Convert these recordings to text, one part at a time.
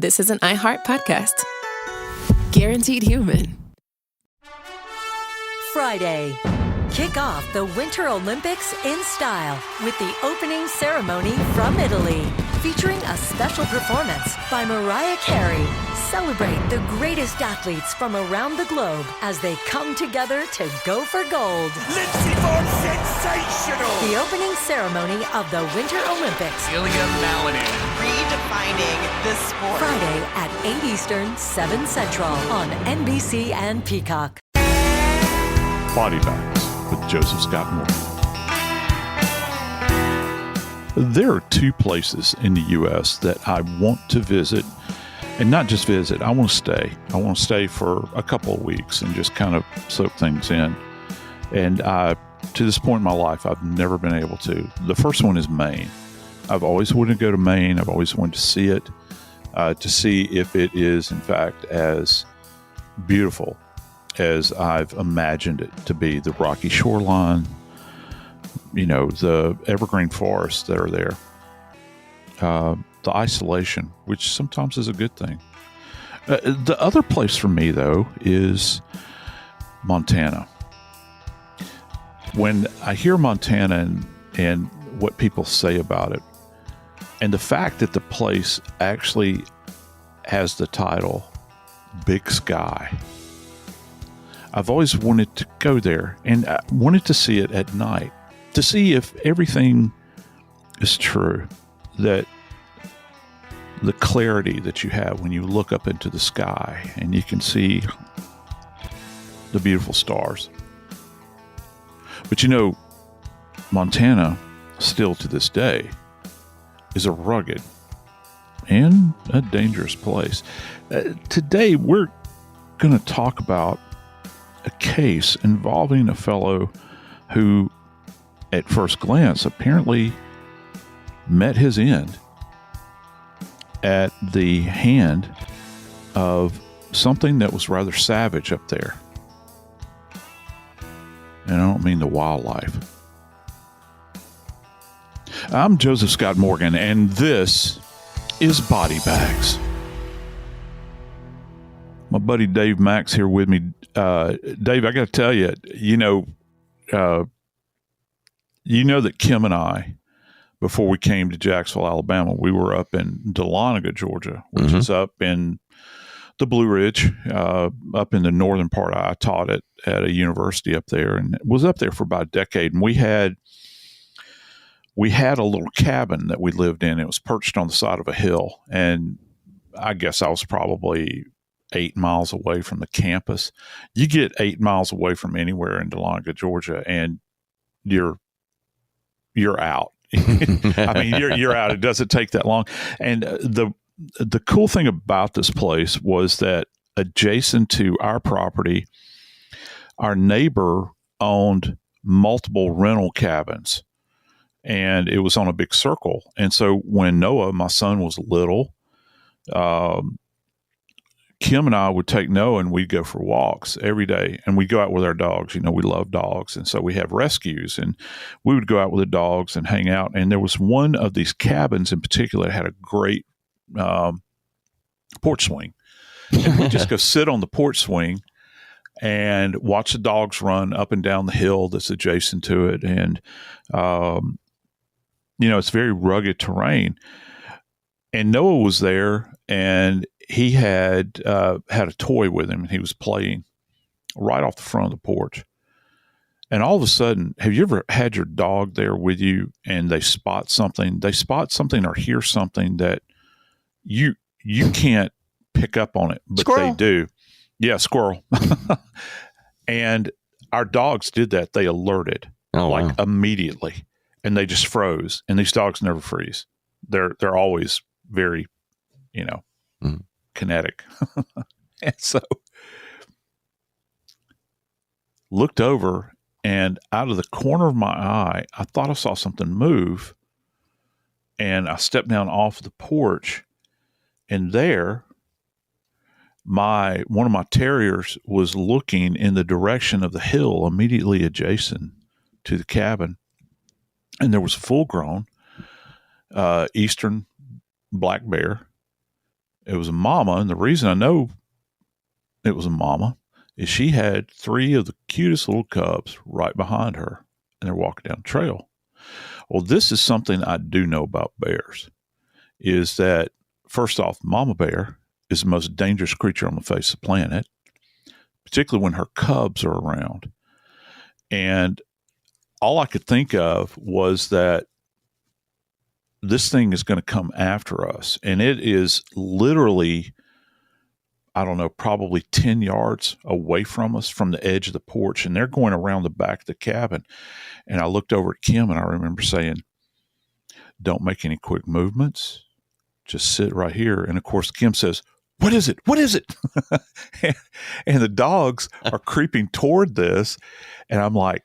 This is an iHeart podcast. Guaranteed human. Friday. Kick off the Winter Olympics in style with the opening ceremony from Italy, featuring a special performance by Mariah Carey. Celebrate the greatest athletes from around the globe as they come together to go for gold. Lindsey Vonn, sensational! The opening ceremony of the Winter Olympics. Ilya Malinin. Redefining the sport. Friday at 8 Eastern, 7 Central on NBC and Peacock. Body Bags with Joseph Scott Morgan. There are two places in the U.S. that I want to visit, and not just visit, I want to stay. I want to stay for a couple of weeks and just kind of soak things in. And to this point in my life, I've never been able to. The first one is Maine. I've always wanted to go to Maine. I've always wanted to see it, to see if it is, in fact, as beautiful as I've imagined it to be. The rocky shoreline, you know, the evergreen forests that are there, the isolation, which sometimes is a good thing. The other place for me, though, is Montana. When I hear Montana and what people say about it, and the fact that the place actually has the title Big Sky, I've always wanted to go there, and I wanted to see it at night, to see if everything is true, that the clarity that you have when you look up into the sky and you can see the beautiful stars. But you know, Montana, still to this day, is a rugged and a dangerous place. Today, we're going to talk about a case involving a fellow who, at first glance, apparently met his end at the hand of something that was rather savage up there. And I don't mean the wildlife. I'm Joseph Scott Morgan, and this is Body Bags. My buddy Dave Max here with me. Dave, I got to tell you, you know that Kim and I, before we came to Jacksonville, Alabama, we were up in Dahlonega, Georgia, which is up in the Blue Ridge, up in the northern part. I taught at a university up there and was up there for about a decade. And we had a little cabin that we lived in. It was perched on the side of a hill. And I guess I was probably 8 miles away from the campus. You get 8 miles away from anywhere in Dahlonega, Georgia, and you're out. I mean, you're out. It doesn't take that long. And the cool thing about this place was that adjacent to our property, our neighbor owned multiple rental cabins, and it was on a big circle. And so when Noah, my son, was little, Kim and I would take Noah and we'd go for walks every day, and we'd go out with our dogs. You know, we love dogs. And so we have rescues, and we would go out with the dogs and hang out. And there was one of these cabins in particular that had a great porch swing. And we'd just go sit on the porch swing and watch the dogs run up and down the hill that's adjacent to it. And, you know, it's very rugged terrain. And Noah was there, and he had a toy with him, and he was playing right off the front of the porch. And all of a sudden, have you ever had your dog there with you and they spot something or hear something that you can't pick up on it, but Squirrel. They do. Yeah, squirrel. And our dogs did that. They alerted immediately, and they just froze. And these dogs never freeze. They're always very, kinetic. And so looked over, and out of the corner of my eye, I thought I saw something move, and I stepped down off the porch, and there, one of my terriers was looking in the direction of the hill immediately adjacent to the cabin, and there was a full-grown eastern black bear It was a mama, and the reason I know it was a mama is she had 3 of the cutest little cubs right behind her, and they're walking down the trail. Well, this is something I do know about bears, is that, first off, mama bear is the most dangerous creature on the face of the planet, particularly when her cubs are around. And all I could think of was that this thing is going to come after us. And it is literally, I don't know, probably 10 yards away from us from the edge of the porch. And they're going around the back of the cabin. And I looked over at Kim, and I remember saying, don't make any quick movements. Just sit right here. And of course, Kim says, what is it? What is it? And the dogs are creeping toward this. And I'm like,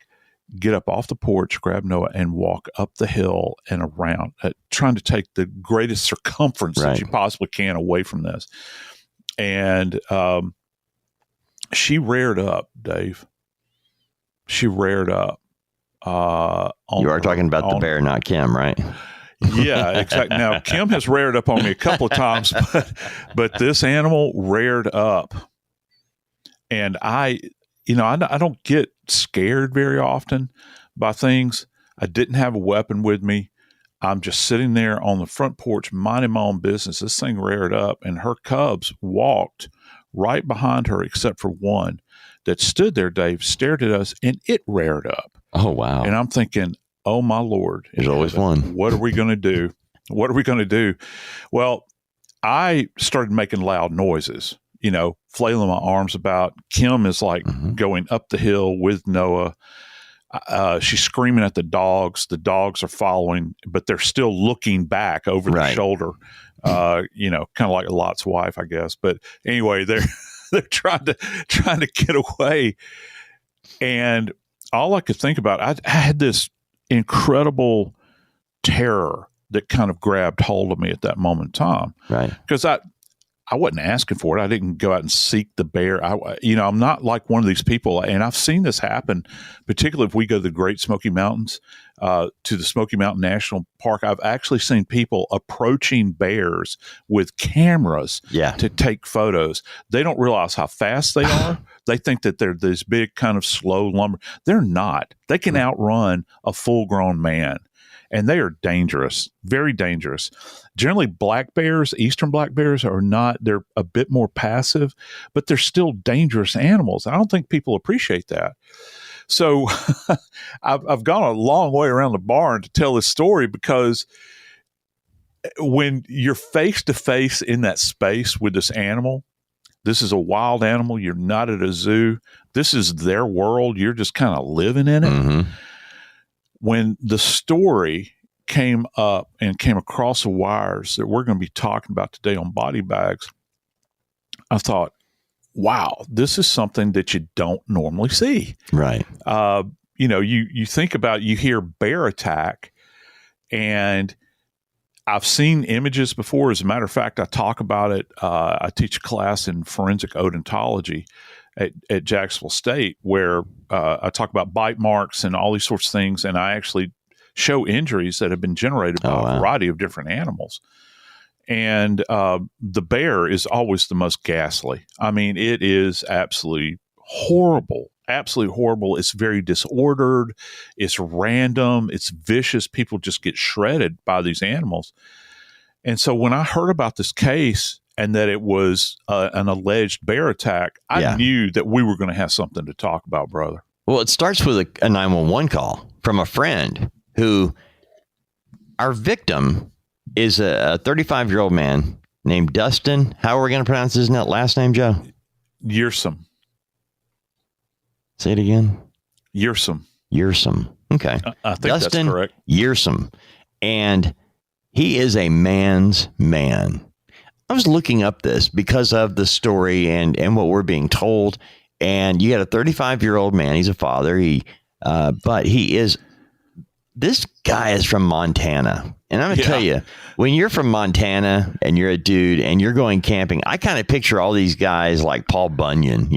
get up off the porch, grab Noah, and walk up the hill and around, trying to take the greatest circumference that you possibly can away from this. And she reared up, Dave. She reared up. You are talking about the bear, not Kim, right? Yeah, exactly. Now, Kim has reared up on me a couple of times, but this animal reared up. And I don't get scared very often by things. I didn't have a weapon with me. I'm just sitting there on the front porch, minding my own business. This thing reared up, and her cubs walked right behind her, except for one that stood there, Dave, stared at us, and it reared up. Oh, wow. And I'm thinking, oh, my Lord. There's always one. What are we going to do? What are we going to do? Well, I started making loud noises, flailing my arms about. Kim is like going up the hill with Noah. She's screaming at the dogs. The dogs are following, but they're still looking back over their shoulder, kind of like Lot's wife, I guess. But anyway, they're trying to get away. And all I could think about, I had this incredible terror that kind of grabbed hold of me at that moment in time. Right. Because I wasn't asking for it. I didn't go out and seek the bear. I'm not like one of these people. And I've seen this happen, particularly if we go to the Great Smoky Mountains, to the Smoky Mountain National Park. I've actually seen people approaching bears with cameras to take photos. They don't realize how fast they are. They think that they're this big kind of slow lumber. They're not. They can outrun a full-grown man. And they are dangerous, very dangerous. Generally, black bears, eastern black bears, are not, they're a bit more passive, but they're still dangerous animals. I don't think people appreciate that. So I've gone a long way around the barn to tell this story, because when you're face to face in that space with this animal, this is a wild animal. You're not at a zoo. This is their world. You're just kind of living in it. Mm-hmm. When the story came up and came across the wires that we're going to be talking about today on Body Bags, I thought, wow, this is something that you don't normally see. Right. You think about, you hear bear attack, and I've seen images before. As a matter of fact, I talk about it. I teach a class in forensic odontology at Jacksonville State, where I talk about bite marks and all these sorts of things, and I actually show injuries that have been generated by a variety of different animals. And the bear is always the most ghastly. I mean, it is absolutely horrible. Absolutely horrible. It's very disordered. It's random. It's vicious. People just get shredded by these animals. And so when I heard about this case and that it was an alleged bear attack, I knew that we were going to have something to talk about, brother. Well, it starts with a 911 call from a friend who, our victim is a 35-year-old man named Dustin. How are we going to pronounce his last name, Joe? Kjersem. Say it again. Kjersem. Okay. I think Dustin that's correct. Kjersem. And he is a man's man. I was looking up this because of the story and what we're being told. And you got a 35-year-old man. He's a father. But this guy is from Montana. And I'm going to tell you, when you're from Montana and you're a dude and you're going camping, I kind of picture all these guys like Paul Bunyan,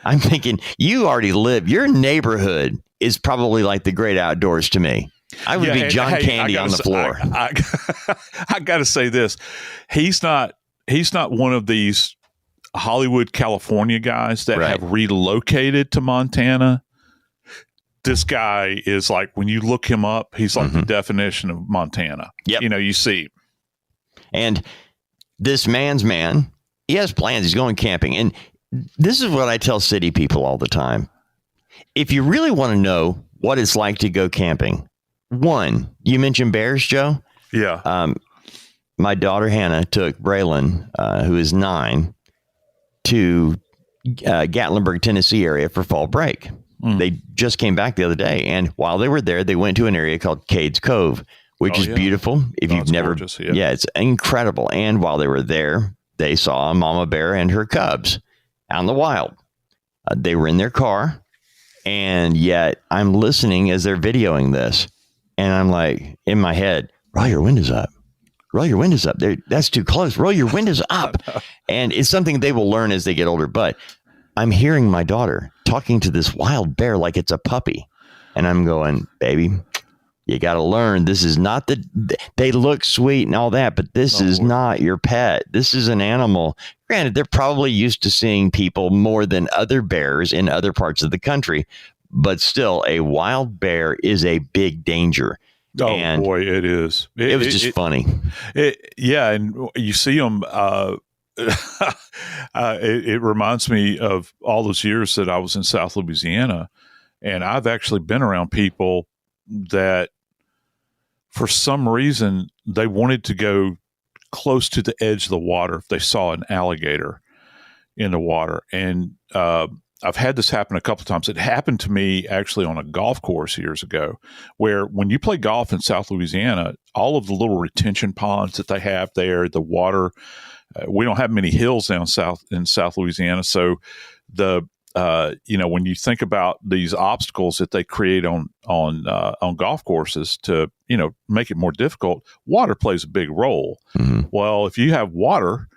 I'm thinking, you already live, your neighborhood is probably like the great outdoors to me. I would be John Candy on the floor. I got to say this. He's not one of these Hollywood, California guys that have relocated to Montana. This guy is like, when you look him up, he's like the definition of Montana. Yep. You see. And this man's man, he has plans. He's going camping. And this is what I tell city people all the time. If you really want to know what it's like to go camping, one, you mentioned bears, Joe. Yeah. My daughter Hannah took Braylon, who is 9, to Gatlinburg, Tennessee area for fall break. They just came back the other day. And while they were there, they went to an area called Cades Cove, which is beautiful. If you've never, gorgeous, it's incredible. And while they were there, they saw a mama bear and her cubs out in the wild. They were in their car. And yet I'm listening as they're videoing this. And I'm like, in my head, roll your windows up. Roll your windows up. That's too close. Roll your windows up. And it's something they will learn as they get older. But I'm hearing my daughter talking to this wild bear like it's a puppy. And I'm going, baby, you got to learn. This is not they look sweet and all that, but this is not your pet. This is an animal. Granted, they're probably used to seeing people more than other bears in other parts of the country, but still a wild bear is a big danger. Oh, and boy, it is. It was just funny. And you see them. It reminds me of all those years that I was in South Louisiana, and I've actually been around people that for some reason they wanted to go close to the edge of the water if they saw an alligator in the water. And I've had this happen a couple of times. It happened to me actually on a golf course years ago, where when you play golf in South Louisiana, all of the little retention ponds that they have there, the water, we don't have many hills down south in South Louisiana. So when you think about these obstacles that they create on golf courses to, make it more difficult, water plays a big role. Mm-hmm. Well, if you have water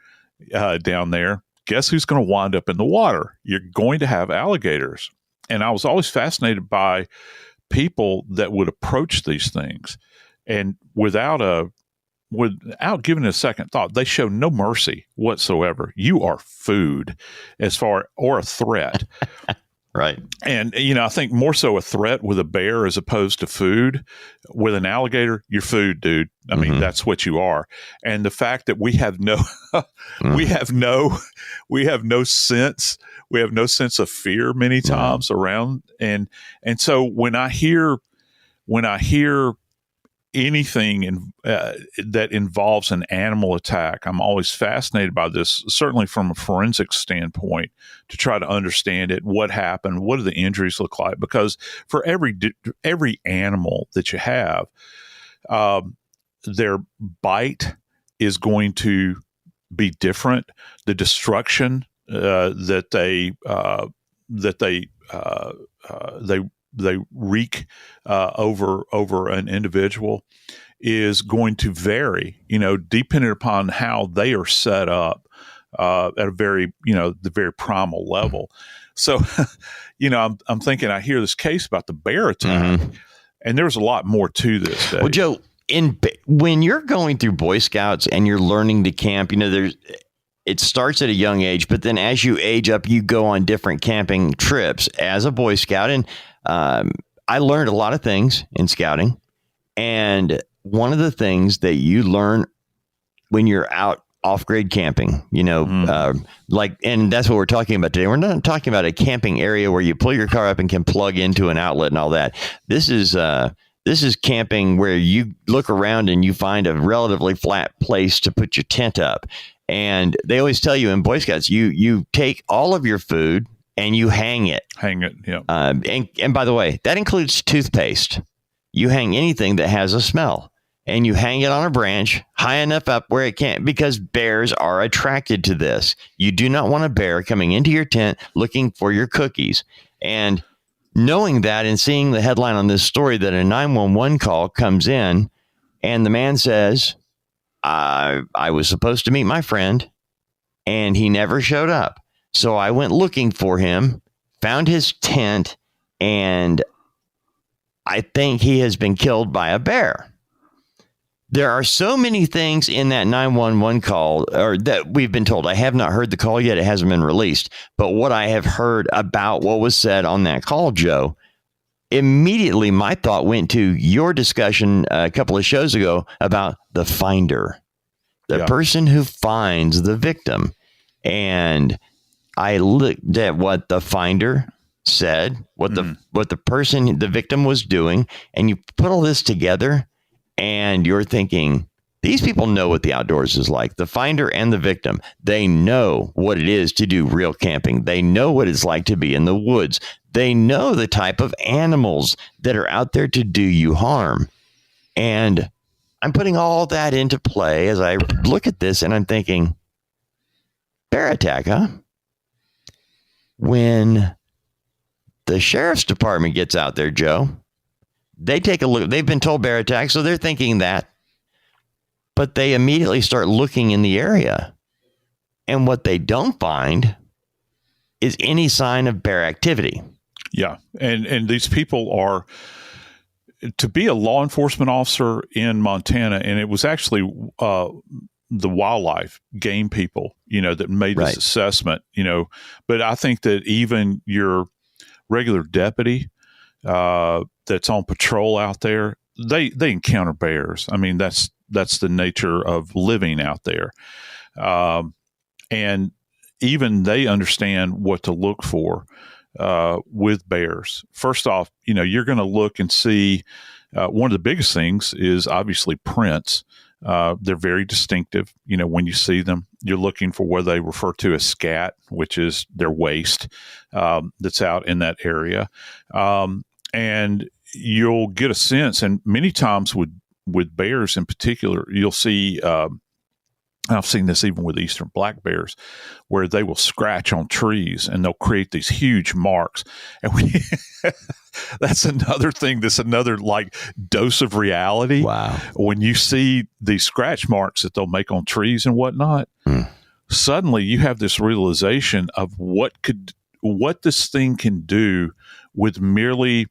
down there, guess who's going to wind up in the water? You're going to have alligators. And I was always fascinated by people that would approach these things and without giving it a second thought. They show no mercy whatsoever. You are food or a threat. Right. And, I think more so a threat with a bear as opposed to food. With an alligator, you're food, dude. I mean, that's what you are. And the fact that we have no sense of fear many times around. And so when I hear anything that involves an animal attack, I'm always fascinated by this, certainly from a forensic standpoint, to try to understand it, what happened, what do the injuries look like? Because for every animal that you have, their bite is going to be different. The destruction that they wreak over an individual is going to vary, depending upon how they are set up at a very, the very primal level. So, I'm thinking, I hear this case about the bear attack, and there's a lot more to this, Dave. Well, Joe, when you're going through Boy Scouts and you're learning to camp, it starts at a young age, but then as you age up, you go on different camping trips as a Boy Scout. And I learned a lot of things in scouting. And one of the things that you learn when you're out off-grade camping, and that's what we're talking about today. We're not talking about a camping area where you pull your car up and can plug into an outlet and all that. This is camping where you look around and you find a relatively flat place to put your tent up. And they always tell you in Boy Scouts, you take all of your food and you hang it. Yeah. And by the way, that includes toothpaste. You hang anything that has a smell, and you hang it on a branch high enough up where it can't, because bears are attracted to this. You do not want a bear coming into your tent looking for your cookies. And knowing that and seeing the headline on this story that a 911 call comes in and the man says, I was supposed to meet my friend and he never showed up. So I went looking for him, found his tent, and I think he has been killed by a bear. There are so many things in that 911 call, or that we've been told. I have not heard the call yet. It hasn't been released. But what I have heard about what was said on that call, Joe, immediately my thought went to your discussion a couple of shows ago about the finder, the person who finds the victim. And I looked at what the finder said, what the person, the victim was doing, and you put all this together. And you're thinking, these people know what the outdoors is like. The finder and the victim, they know what it is to do real camping. They know what it's like to be in the woods. They know the type of animals that are out there to do you harm. And I'm putting all that into play as I look at this, and I'm thinking, bear attack, huh? When the sheriff's department gets out there, Joe, they take a look. They've been told bear attack, so they're thinking that. But they immediately start looking in the area. And what they don't find is any sign of bear activity. Yeah. And these people are, to be a law enforcement officer in Montana, and it was actually the wildlife game people, that made this assessment, but I think that even your regular deputy, that's on patrol out there, they encounter bears. I mean, that's the nature of living out there. And even they understand what to look for with bears. First off, you're going to look and see, one of the biggest things is obviously prints. They're very distinctive. When you see them, you're looking for what they refer to as scat, which is their waste, that's out in that area. And you'll get a sense, and many times with bears in particular, you'll see, I've seen this even with eastern black bears, where they will scratch on trees and they'll create these huge marks. And that's another thing. That's another like dose of reality. Wow. When you see these scratch marks that they'll make on trees and whatnot, suddenly you have this realization of what this thing can do with merely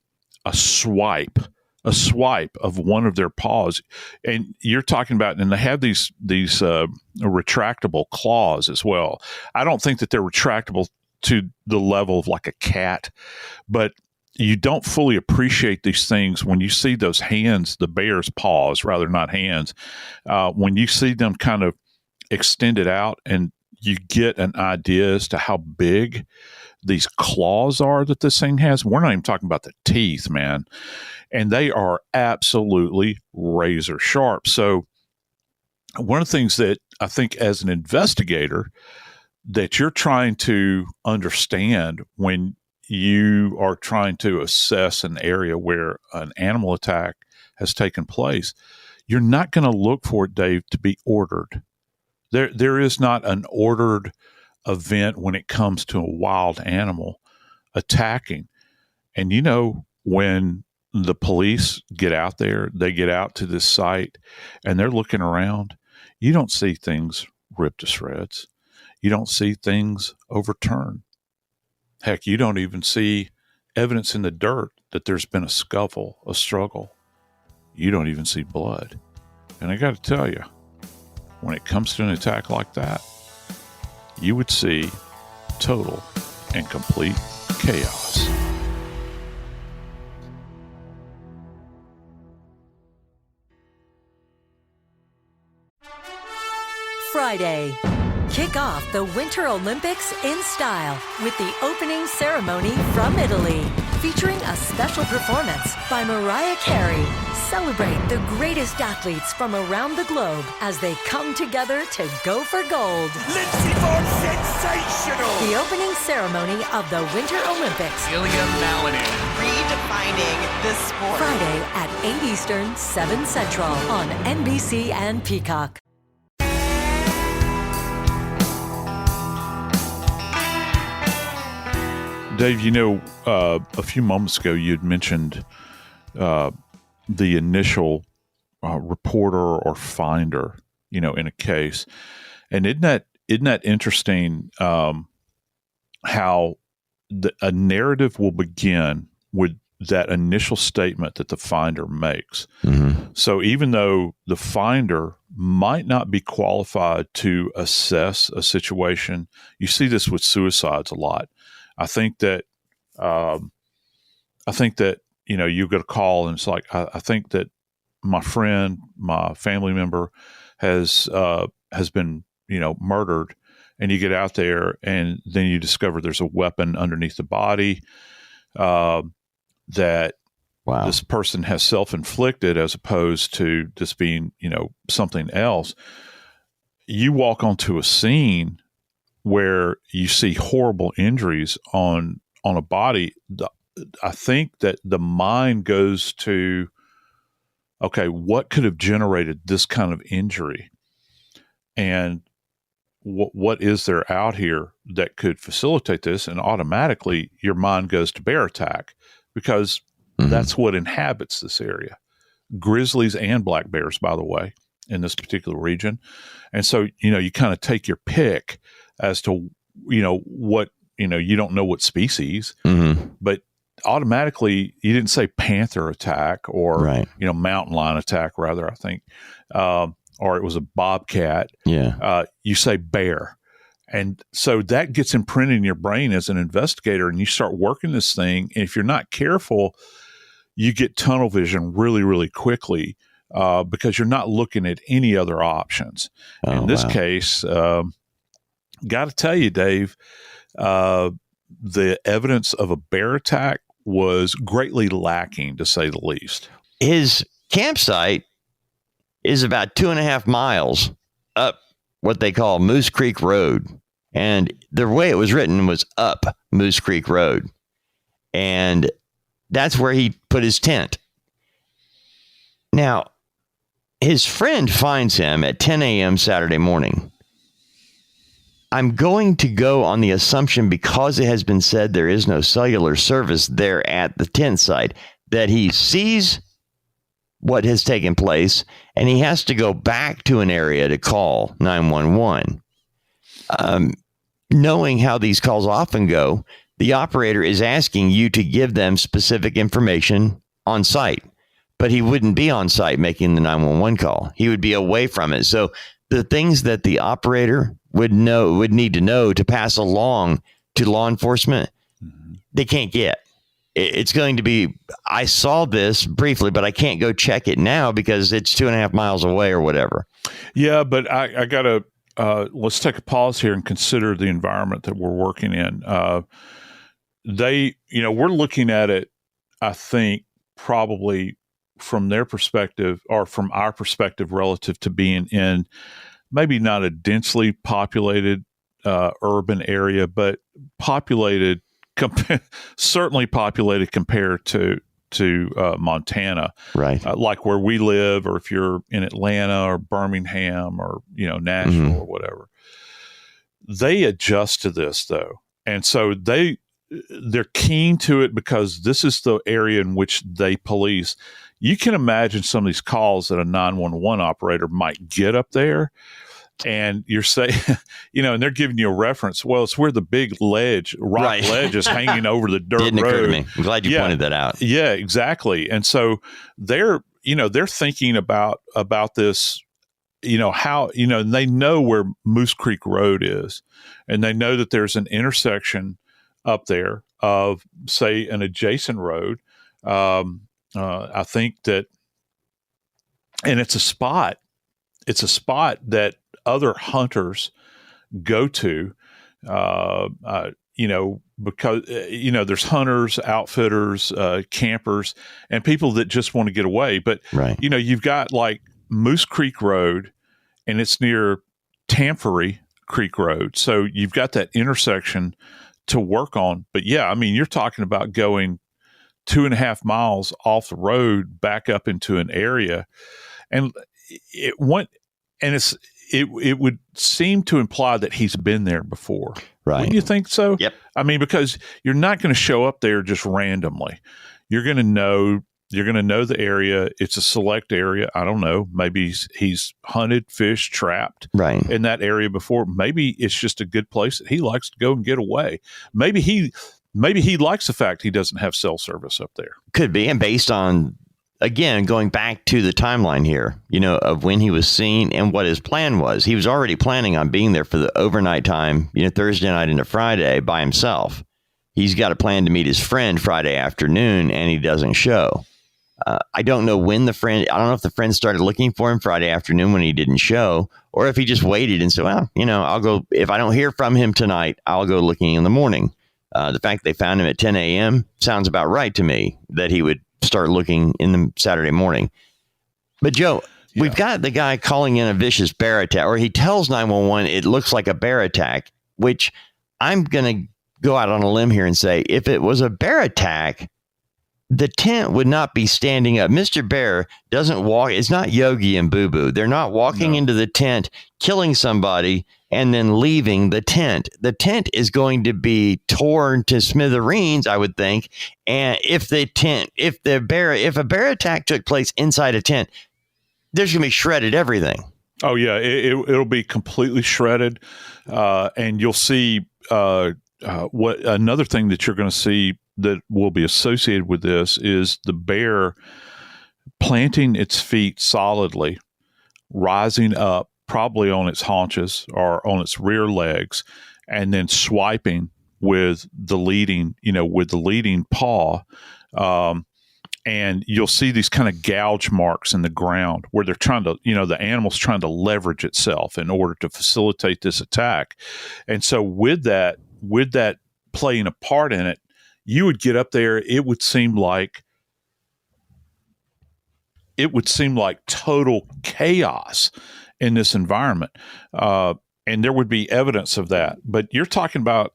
a swipe of one of their paws. And you're talking about, and they have these retractable claws as well. I don't think that they're retractable to the level of like a cat, but you don't fully appreciate these things when you see those hands, the bear's paws, rather not hands, when you see them kind of extended out, and you get an idea as to how big these claws are that this thing has. We're not even talking about the teeth, man. And they are absolutely razor sharp. So one of the things that I think as an investigator that you're trying to understand when you are trying to assess an area where an animal attack has taken place, you're not going to look for it, Dave, to be ordered. There is not an ordered event when it comes to a wild animal attacking. And when the police get out there, they get out to this site and they're looking around, you don't see things ripped to shreds. You don't see things overturned. Heck, you don't even see evidence in the dirt that there's been a scuffle, a struggle. You don't even see blood. And I got to tell you, when it comes to an attack like that, you would see total and complete chaos. Friday. Kick off the Winter Olympics in style with the opening ceremony from Italy, featuring a special performance by Mariah Carey. Celebrate the greatest athletes from around the globe as they come together to go for gold. Lindsey Vonn, sensational! The opening ceremony of the Winter Olympics. Ilya Malinin. Redefining this sport. Friday at 8 Eastern, 7 Central on NBC and Peacock. Dave, a few moments ago you had mentioned the initial reporter or finder, in a case, and isn't that interesting? How a narrative will begin with that initial statement that the finder makes. Mm-hmm. So even though the finder might not be qualified to assess a situation, you see this with suicides a lot. I think that you get a call and it's like, I think that my friend, my family member has been, murdered, and you get out there and then you discover there's a weapon underneath the body that Wow. this person has self-inflicted as opposed to just being, something else. You walk onto a scene where you see horrible injuries on a body. I think that the mind goes to, okay, what could have generated this kind of injury? And what is there out here that could facilitate this? And automatically your mind goes to bear attack, because that's what inhabits this area. Grizzlies and black bears, by the way, in this particular region. And so, you kind of take your pick as to, what, you don't know what species, but automatically you didn't say panther attack or, mountain lion attack, rather, I think, or it was a bobcat. Yeah. You say bear. And so that gets imprinted in your brain as an investigator, and you start working this thing. And if you're not careful, you get tunnel vision really, really quickly because you're not looking at any other options. In this case, got to tell you, Dave, the evidence of a bear attack was greatly lacking, to say the least. His campsite is about 2.5 miles up what they call Moose Creek Road. And the way it was written was up Moose Creek Road. And that's where he put his tent. Now, his friend finds him at 10 a.m. Saturday morning. I'm going to go on the assumption, because it has been said there is no cellular service there at the tent site, that he sees what has taken place and he has to go back to an area to call 911. Knowing how these calls often go, the operator is asking you to give them specific information on site, but he wouldn't be on site making the 911 call. He would be away from it. So the things that the operator would need to know to pass along to law enforcement, they can't get. It's going to be, I saw this briefly, but I can't go check it now because it's 2.5 miles away or whatever. Yeah, but I got to, let's take a pause here and consider the environment that we're working in. We're looking at it, I think, probably from their perspective or from our perspective relative to being in maybe not a densely populated urban area, but populated, certainly populated compared to Montana, right? Like where we live, or if you're in Atlanta or Birmingham or Nashville or whatever. They adjust to this though, and so they're keen to it because this is the area in which they police. You can imagine some of these calls that a 911 operator might get up there, and you're saying, and they're giving you a reference. Well, it's where the big ledge is hanging over the dirt Didn't road. occur to me. I'm glad you pointed that out. Yeah, exactly. And so they're thinking about this, how, and they know where Moose Creek Road is, and they know that there's an intersection up there of, say, an adjacent road. I think that, and it's a spot that other hunters go to, because, there's hunters, outfitters, campers, and people that just want to get away. But, you've got like Moose Creek Road, and it's near Tamfery Creek Road. So you've got that intersection to work on. But yeah, I mean, you're talking about going 2.5 miles off the road back up into an area, and it would seem to imply that he's been there before. Right. Wouldn't you think so? Yep. I mean, because you're not going to show up there just randomly. You're going to know the area. It's a select area. I don't know. Maybe he's hunted, fished, trapped in that area before. Maybe it's just a good place that he likes to go and get away. Maybe he maybe he likes the fact he doesn't have cell service up there. Could be. And based on, again, going back to the timeline here, of when he was seen and what his plan was. He was already planning on being there for the overnight time, Thursday night into Friday by himself. He's got a plan to meet his friend Friday afternoon, and he doesn't show. I don't know when I don't know if the friend started looking for him Friday afternoon when he didn't show, or if he just waited and said, well, I'll go, if I don't hear from him tonight, I'll go looking in the morning. The fact they found him at 10 a.m. sounds about right to me, that he would start looking in the Saturday morning. But Joe, we've got the guy calling in a vicious bear attack, or he tells 911 it looks like a bear attack, which I'm going to go out on a limb here and say, if it was a bear attack, the tent would not be standing up. Mr. Bear doesn't walk. It's not Yogi and Boo Boo. They're not walking into the tent, killing somebody, and then leaving the tent. The tent is going to be torn to smithereens, I would think. And if a bear attack took place inside a tent, there's going to be shredded everything. Oh yeah, it'll be completely shredded, and you'll see what another thing that you're going to see that will be associated with this is the bear planting its feet solidly, rising up, probably on its haunches or on its rear legs, and then swiping with the leading paw. And you'll see these kind of gouge marks in the ground where they're trying to, the animal's trying to leverage itself in order to facilitate this attack. And so with that playing a part in it, you would get up there, it would seem like total chaos in this environment. And there would be evidence of that. But you're talking about,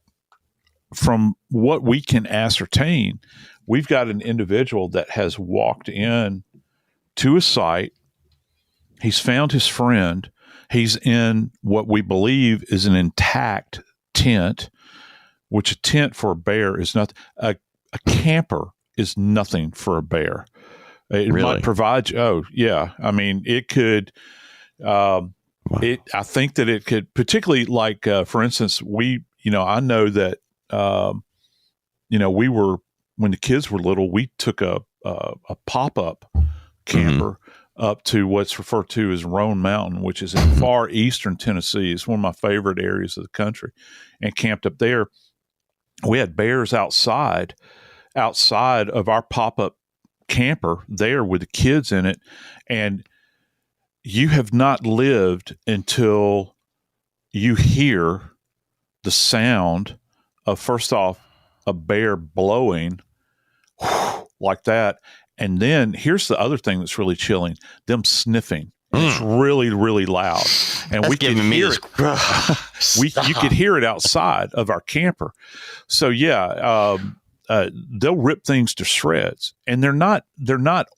from what we can ascertain, we've got an individual that has walked in to a site. He's found his friend. He's in what we believe is an intact tent, which a tent for a bear is not. A camper is nothing for a bear. It might provide. Oh yeah, I mean it could. I think that it could, particularly like for instance, I know that we were, when the kids were little, we took a pop-up camper up to what's referred to as Roan Mountain, which is in far eastern Tennessee. It's one of my favorite areas of the country, and camped up there. We had bears outside of our pop-up camper there with the kids in it. And you have not lived until you hear the sound of, first off, a bear blowing like that. And then here's the other thing that's really chilling, them sniffing. It's really, really loud. And we can hear it. You could hear it outside of our camper. So they'll rip things to shreds, and they're not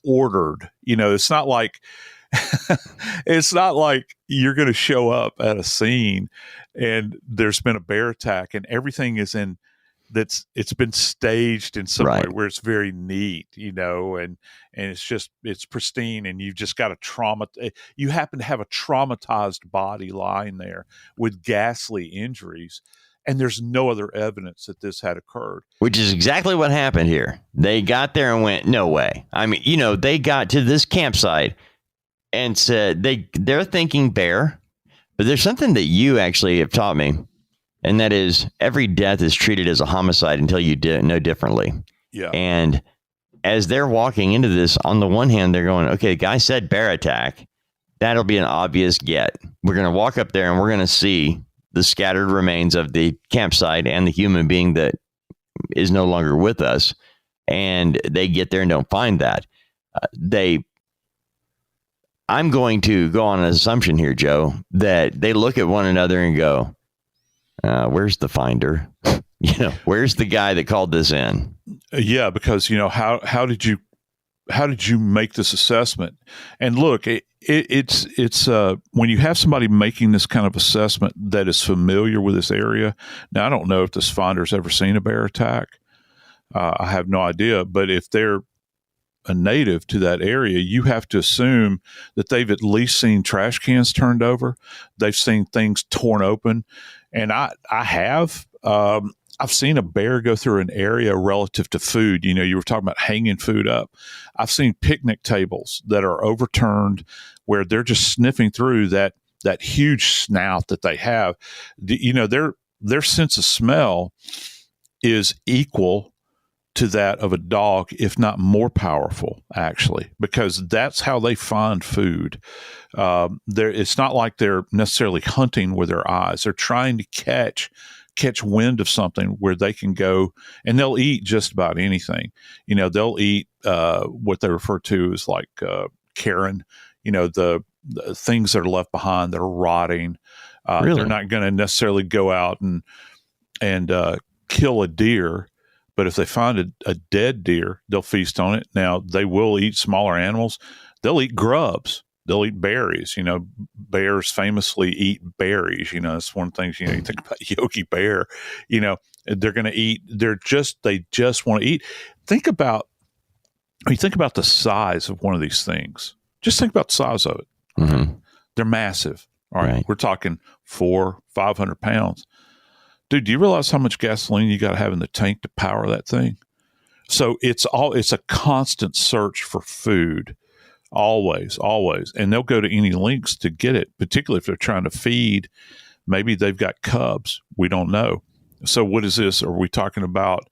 ordered. It's not like you're going to show up at a scene and there's been a bear attack and everything is in. It's been staged in some way where it's very neat, and it's pristine, and you've just got you happen to have a traumatized body lying there with ghastly injuries, and there's no other evidence that this had occurred. Which is exactly what happened here. They got there and went, no way. I mean, they got to this campsite and said they're thinking bear, but there's something that you actually have taught me. And that is, every death is treated as a homicide until you know differently. Yeah. And as they're walking into this, on the one hand, they're going, okay, the guy said bear attack. That'll be an obvious get. We're going to walk up there and we're going to see the scattered remains of the campsite and the human being that is no longer with us. And they get there and don't find that. I'm going to go on an assumption here, Joe, that they look at one another and go, where's the finder? Where's the guy that called this in? Yeah, because how did you make this assessment? And look, it's when you have somebody making this kind of assessment that is familiar with this area. Now, I don't know if this finder's ever seen a bear attack. I have no idea, but if they're a native to that area, you have to assume that they've at least seen trash cans turned over. They've seen things torn open. And I have. I've seen a bear go through an area relative to food. You were talking about hanging food up. I've seen picnic tables that are overturned where they're just sniffing through that huge snout that they have. Their sense of smell is equal to that of a dog, if not more powerful, actually, because that's how they find food. It's not like they're necessarily hunting with their eyes. They're trying to catch wind of something where they can go, and they'll eat just about anything. They'll eat what they refer to as like carrion, the things that are left behind that are rotting. Really? They're not going to necessarily go out and kill a deer, but if they find a dead deer, they'll feast on it. Now, they will eat smaller animals. They'll eat grubs. They'll eat berries. Bears famously eat berries. That's one of the things, you think about Yogi Bear, they're going to eat. They just want to eat. Think about the size of one of these things. Just think about the size of it. Mm-hmm. They're massive. All right. Right. We're talking 400-500 pounds. Dude, do you realize how much gasoline you got to have in the tank to power that thing? So it's a constant search for food. Always. And they'll go to any lengths to get it, particularly if they're trying to feed. Maybe they've got cubs. We don't know. So what is this? Are we talking about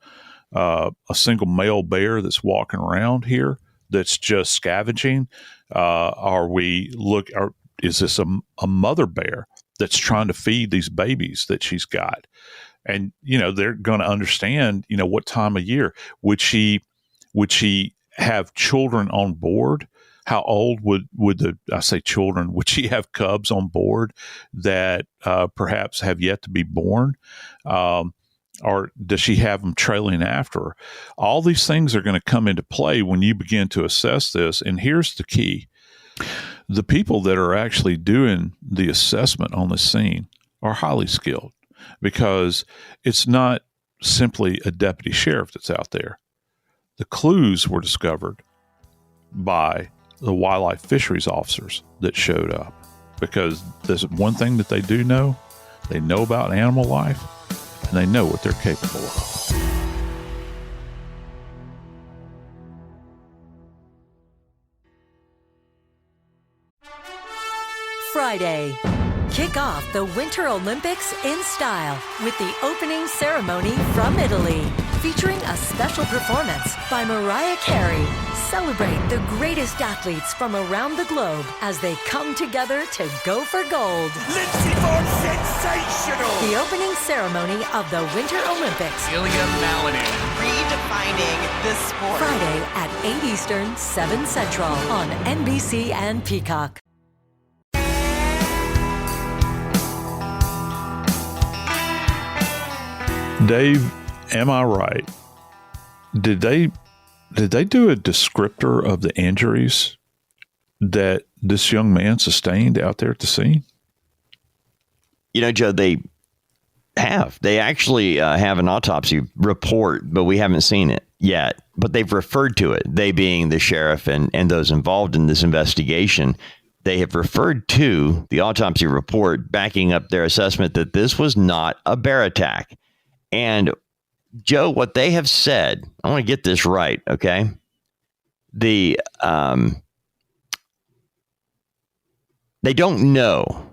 a single male bear that's walking around here that's just scavenging? Is this a mother bear that's trying to feed these babies that she's got? And, they're going to understand, what time of year. Would she have children on board? How old would would she have cubs on board that perhaps have yet to be born? Or does she have them trailing after her? All these things are going to come into play when you begin to assess this. And here's the key. The people that are actually doing the assessment on the scene are highly skilled, because it's not simply a deputy sheriff that's out there. The clues were discovered by the wildlife fisheries officers that showed up, because there's one thing that they do know. They know about animal life, and they know what they're capable of. Friday. Kick off the Winter Olympics in style with the opening ceremony from Italy, featuring a special performance by Mariah Carey. Celebrate the greatest athletes from around the globe as they come together to go for gold. Lindsey Vonn, sensational! The opening ceremony of the Winter Olympics. Ilya Malinin. Redefining this sport. Friday at 8 Eastern, 7 Central on NBC and Peacock. Dave, am I right? Did they do a descriptor of the injuries that this young man sustained out there at the scene? Joe, they have. They actually have an autopsy report, but we haven't seen it yet. But they've referred to it, they being the sheriff and those involved in this investigation. They have referred to the autopsy report, backing up their assessment that this was not a bear attack. And Joe, what they have said, I want to get this right, okay? They don't know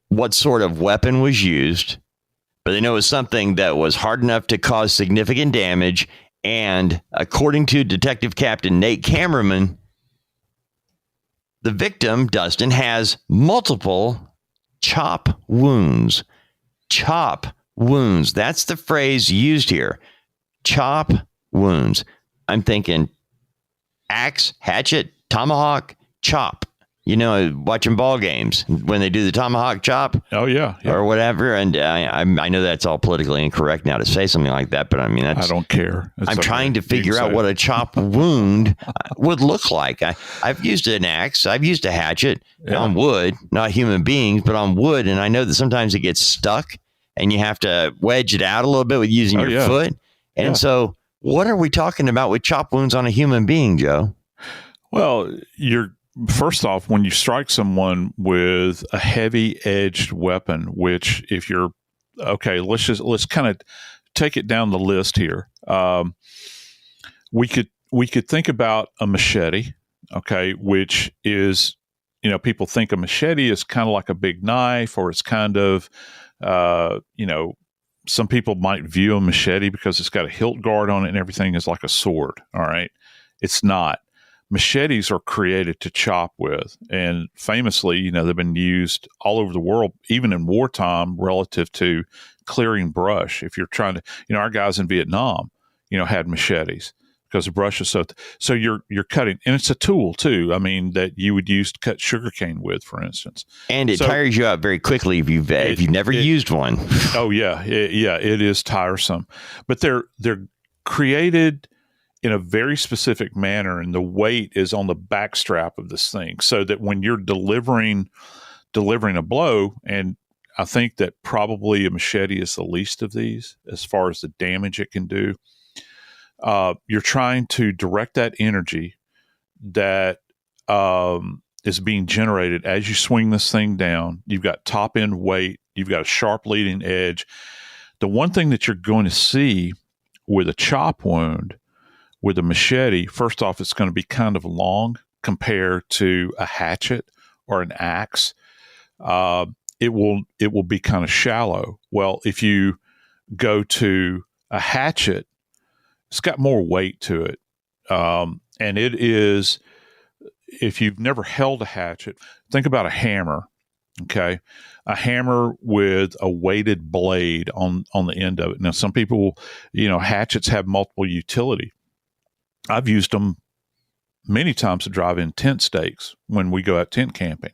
what sort of weapon was used, but they know it was something that was hard enough to cause significant damage. And according to Detective Captain Nate Camerman, the victim, Dustin, has multiple chop wounds. Chop wounds. That's the phrase used here. Chop wounds. I'm thinking axe, hatchet, tomahawk, chop. Watching ball games when they do the tomahawk chop. Oh, yeah. Or whatever. And I know that's all politically incorrect now to say something like that, but I mean, I don't care. I'm trying to figure out what a chop wound would look like. I've used an axe. I've used a hatchet on wood, not human beings, but on wood. And I know that sometimes it gets stuck and you have to wedge it out a little bit with using your foot. And so what are we talking about with chop wounds on a human being, Joe? Well, first off, when you strike someone with a heavy edged weapon, which if you're okay, let's kind of take it down the list here, we could think about a machete, okay, which is, people think a machete is kind of like a big knife, or it's kind of, some people might view a machete because it's got a hilt guard on it and everything is like a sword. All right. It's not. Machetes are created to chop with. And famously, they've been used all over the world, even in wartime, relative to clearing brush. If you're trying to, our guys in Vietnam, had machetes because the brush is so you're cutting, and it's a tool too. I mean, that you would use to cut sugarcane with, for instance. And it tires you out very quickly if you've never used one. Oh yeah, it is tiresome. But they're created in a very specific manner, and the weight is on the back strap of this thing, so that when you're delivering a blow, and I think that probably a machete is the least of these as far as the damage it can do. You're trying to direct that energy that is being generated as you swing this thing down. You've got top end weight. You've got a sharp leading edge. The one thing that you're going to see with a chop wound with a machete, first off, it's going to be kind of long compared to a hatchet or an axe. It will be kind of shallow. Well, if you go to a hatchet, it's got more weight to it. And it is, if you've never held a hatchet, think about a hammer, okay? A hammer with a weighted blade on the end of it. Now, some people, hatchets have multiple utility. I've used them many times to drive in tent stakes when we go out tent camping.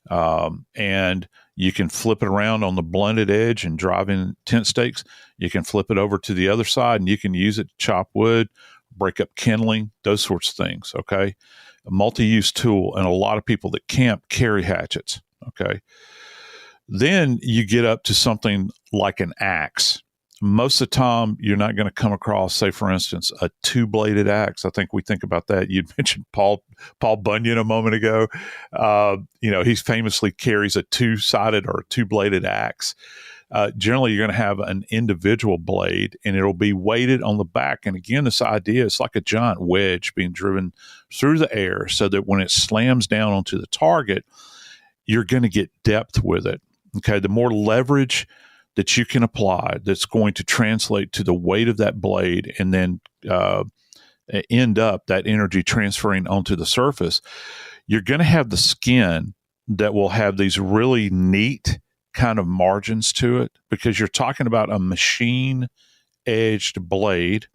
And you can flip it around on the blunted edge and drive in tent stakes. You can flip it over to the other side and you can use it to chop wood, break up kindling, those sorts of things. Okay. A multi-use tool. And a lot of people that camp carry hatchets. Okay. Then you get up to something like an axe. Most of the time, you're not going to come across, say, for instance, a two-bladed axe. I think we think about that. You'd mentioned Paul Bunyan a moment ago. He famously carries a two-sided or two-bladed axe. Generally, you're going to have an individual blade, and it'll be weighted on the back. And again, this idea is like a giant wedge being driven through the air so that when it slams down onto the target, you're going to get depth with it. Okay, the more leverage that you can apply that's going to translate to the weight of that blade and then end up that energy transferring onto the surface, you're going to have the skin that will have these really neat kind of margins to it, because you're talking about a machine edged blade.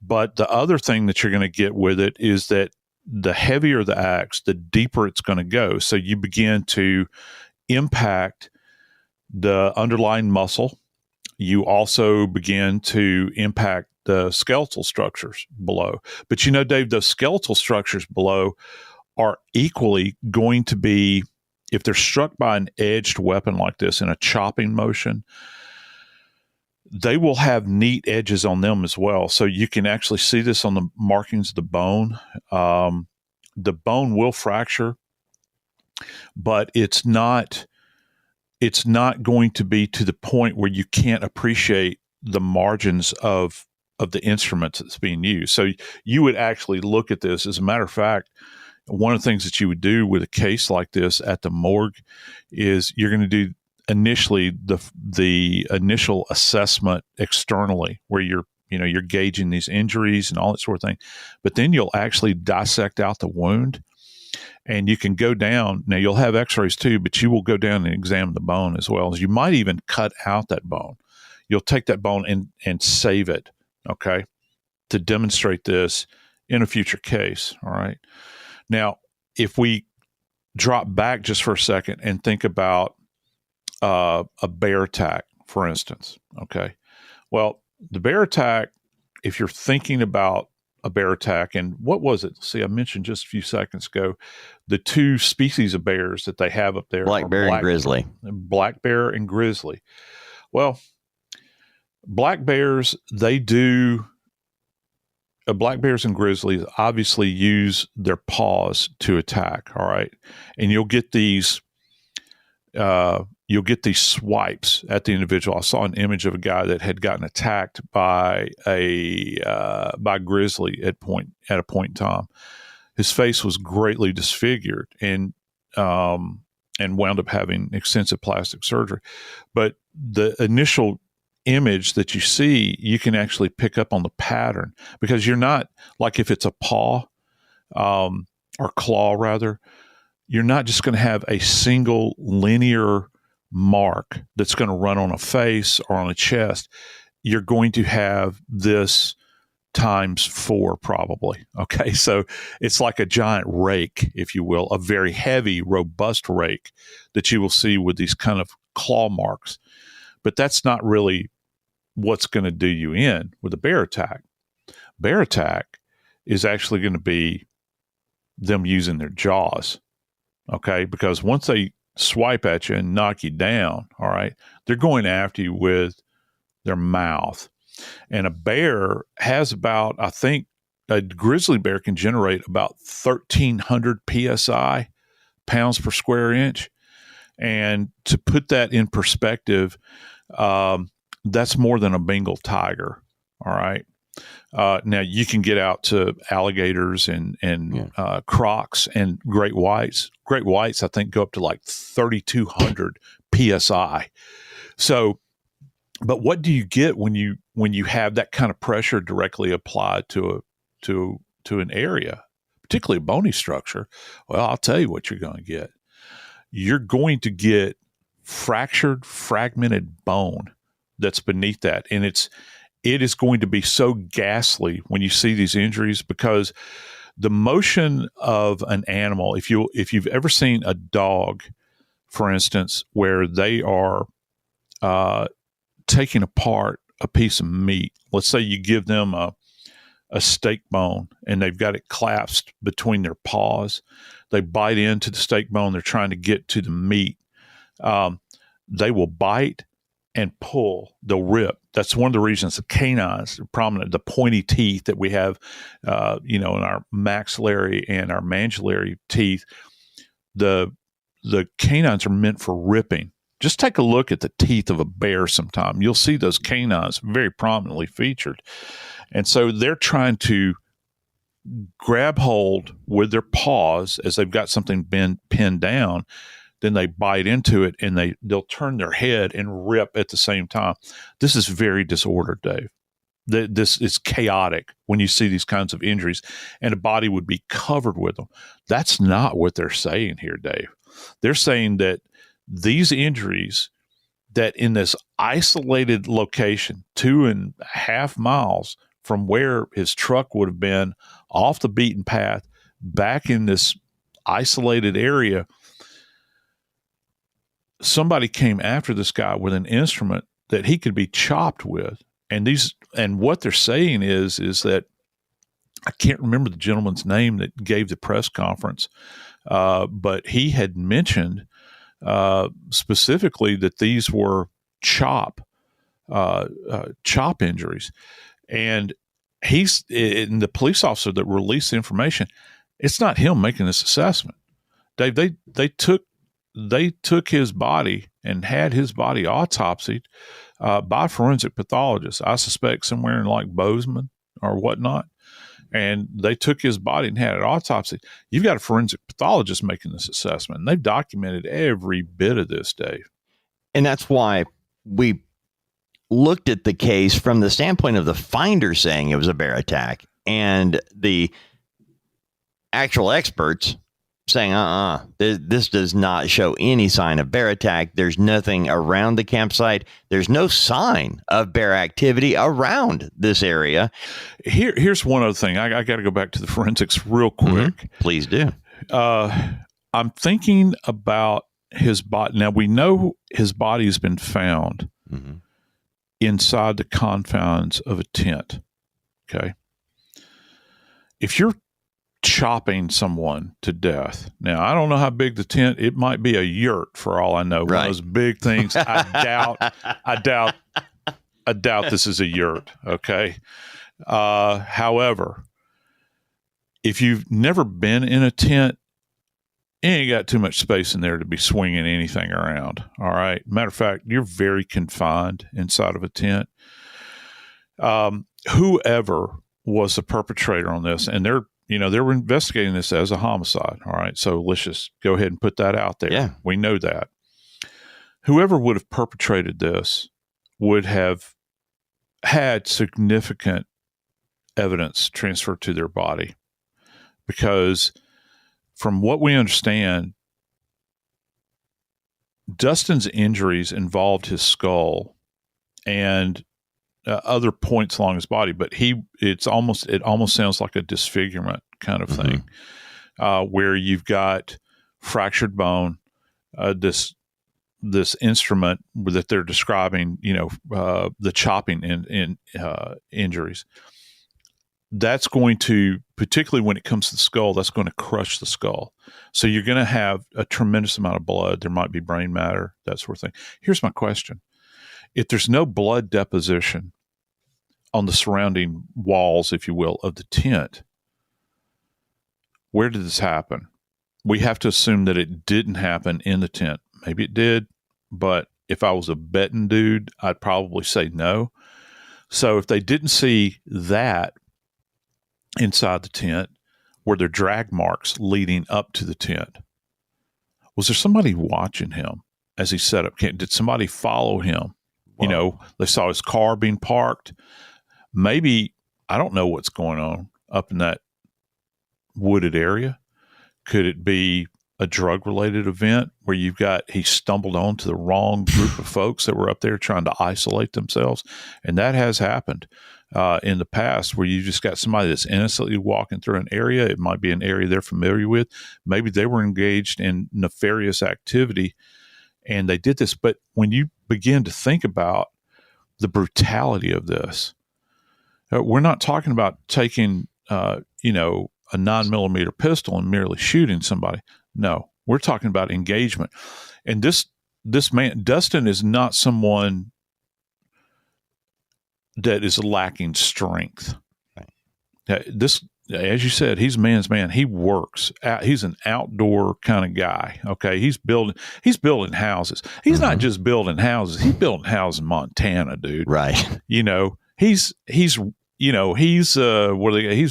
But the other thing that you're going to get with it is that the heavier the axe, the deeper it's going to go. So you begin to impact the underlying muscle. You also begin to impact the skeletal structures below. But Dave, those skeletal structures below are equally going to be, if they're struck by an edged weapon like this in a chopping motion, they will have neat edges on them as well. So you can actually see this on the markings of the bone. The bone will fracture, but it's not going to be to the point where you can't appreciate the margins of the instruments that's being used. So you would actually look at this. As a matter of fact, one of the things that you would do with a case like this at the morgue is you're going to do initially the initial assessment externally, where you're gauging these injuries and all that sort of thing. But then you'll actually dissect out the wound. And you can go down. Now, you'll have x-rays too, but you will go down and examine the bone as well. As you might even cut out that bone. You'll take that bone and save it, okay, to demonstrate this in a future case, all right? Now, if we drop back just for a second and think about a bear attack, for instance, okay? Well, the bear attack, if you're thinking about a bear attack, and what was it? See, I mentioned just a few seconds ago, the two species of bears that they have up there. Black bear and grizzly. Black bear and grizzly. Well, black bears, black bears and grizzlies obviously use their paws to attack, all right? And you'll get these you'll get these swipes at the individual. I saw an image of a guy that had gotten attacked by by grizzly at a point in time. His face was greatly disfigured and wound up having extensive plastic surgery. But the initial image that you see, you can actually pick up on the pattern, because you're not, like if it's a paw or claw rather, you're not just going to have a single linear mark that's going to run on a face or on a chest. You're going to have this times 4 probably. Okay. So it's like a giant rake, if you will, a very heavy, robust rake that you will see with these kind of claw marks. But that's not really what's going to do you in with a bear attack. Bear attack is actually going to be them using their jaws. Okay. Because once they swipe at you and knock you down, all right, they're going after you with their mouth. And a bear has about, I think, a grizzly bear can generate about 1,300 PSI, pounds per square inch. And to put that in perspective, that's more than a Bengal tiger. All right. Now you can get out to alligators and crocs and great whites. Great whites, I think, go up to like 3,200 PSI. So, but what do you get when you have that kind of pressure directly applied to an area, particularly a bony structure? Well, I'll tell you what you're going to get. You're going to get fractured, fragmented bone that's beneath that, and it is going to be so ghastly when you see these injuries, because the motion of an animal, if you've ever seen a dog, for instance, where they are taking apart a piece of meat, let's say you give them a steak bone and they've got it clasped between their paws, they bite into the steak bone, they're trying to get to the meat, they will bite and pull, they'll rip. That's one of the reasons the canines are prominent, the pointy teeth that we have, in our maxillary and our mandibular teeth. The canines are meant for ripping. Just take a look at the teeth of a bear sometime. You'll see those canines very prominently featured. And so they're trying to grab hold with their paws as they've got something pinned down. Then they bite into it and they'll turn their head and rip at the same time. This is very disordered, Dave. This is chaotic when you see these kinds of injuries, and a body would be covered with them. That's not what they're saying here, Dave. They're saying that these injuries, that in this isolated location, 2.5 miles from where his truck would have been, off the beaten path, back in this isolated area, somebody came after this guy with an instrument that he could be chopped with. And what they're saying is that, I can't remember the gentleman's name that gave the press conference, but he had mentioned specifically that these were chop injuries. And and the police officer that released the information, it's not him making this assessment. Dave, they took his body and had his body autopsied by forensic pathologists, I suspect somewhere in like Bozeman or whatnot. And they took his body and had it autopsied. You've got a forensic pathologist making this assessment, and they've documented every bit of this, Dave. And that's why we looked at the case from the standpoint of the finder saying it was a bear attack, and the actual experts saying, this does not show any sign of bear attack. There's nothing around the campsite. There's no sign of bear activity around this area. Here's one other thing. I got to go back to the forensics real quick. Mm-hmm. Please do. I'm thinking about his body. Now, we know his body has been found inside the confines of a tent. Okay. If you're chopping someone to death. Now, I don't know how big the tent, it might be a yurt for all I know. One of those big things. I doubt this is a yurt. Okay. However, if you've never been in a tent, you ain't got too much space in there to be swinging anything around. All right. Matter of fact, you're very confined inside of a tent. Whoever was the perpetrator on this, and they were investigating this as a homicide. All right. So let's just go ahead and put that out there. Yeah. We know that. Whoever would have perpetrated this would have had significant evidence transferred to their body, because from what we understand, Dustin's injuries involved his skull and other points along his body, but it almost sounds like a disfigurement kind of thing, where you've got fractured bone, this instrument that they're describing, the chopping in injuries. That's going to, particularly when it comes to the skull, that's going to crush the skull. So you're going to have a tremendous amount of blood. There might be brain matter, that sort of thing. Here's my question. If there's no blood deposition on the surrounding walls, if you will, of the tent, where did this happen? We have to assume that it didn't happen in the tent. Maybe it did, but if I was a betting dude, I'd probably say no. So if they didn't see that inside the tent, were there drag marks leading up to the tent? Was there somebody watching him as he set up camp? Did somebody follow him? Whoa. They saw his car being parked. Maybe, I don't know what's going on up in that wooded area. Could it be a drug-related event where he stumbled onto the wrong group of folks that were up there trying to isolate themselves? And that has happened in the past, where you just got somebody that's innocently walking through an area. It might be an area they're familiar with. Maybe they were engaged in nefarious activity and they did this. But when you begin to think about the brutality of this, we're not talking about taking, a 9mm pistol and merely shooting somebody. No, we're talking about engagement. And this man, Dustin, is not someone that is lacking strength. Right. This, as you said, he's a man's man. He works out. He's an outdoor kind of guy. Okay. He's building houses. He's not just building houses. He's building houses in Montana, dude. Right. He's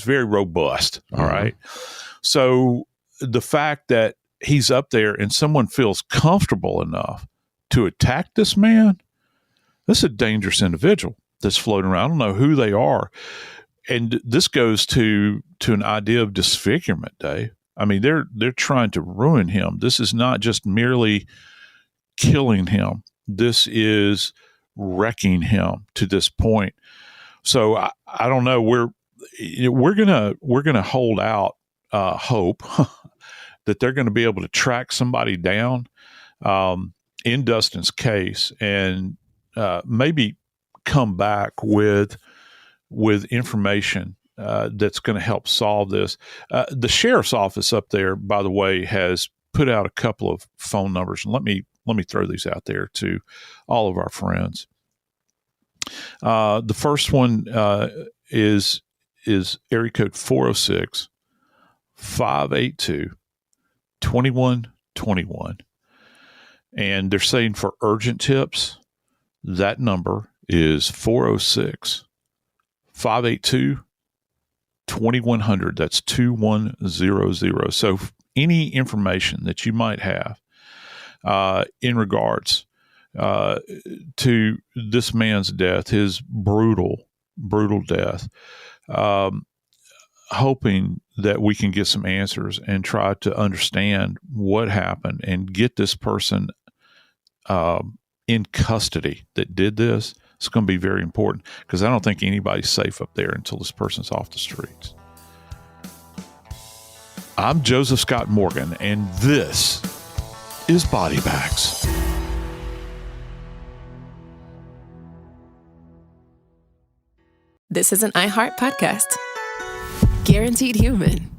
very robust. All right. So the fact that he's up there and someone feels comfortable enough to attack this man, this is a dangerous individual that's floating around. I don't know who they are. And this goes to an idea of disfigurement, Dave. I mean, they're trying to ruin him. This is not just merely killing him. This is wrecking him to this point. So I don't know. We're gonna hold out hope that they're going to be able to track somebody down in Dustin's case, and maybe come back with information that's going to help solve this. The sheriff's office up there, by the way, has put out a couple of phone numbers, and let me throw these out there to all of our friends. The first one is area code 406-582-2121. And they're saying for urgent tips, that number is 406-582-2100. That's 2100. So any information that you might have in regards to this man's death, his brutal death, hoping that we can get some answers and try to understand what happened and get this person in custody that did this. It's going to be very important, because I don't think anybody's safe up there until this person's off the streets. I'm Joseph Scott Morgan, and this is Body Bags. This is an iHeart podcast. Guaranteed human.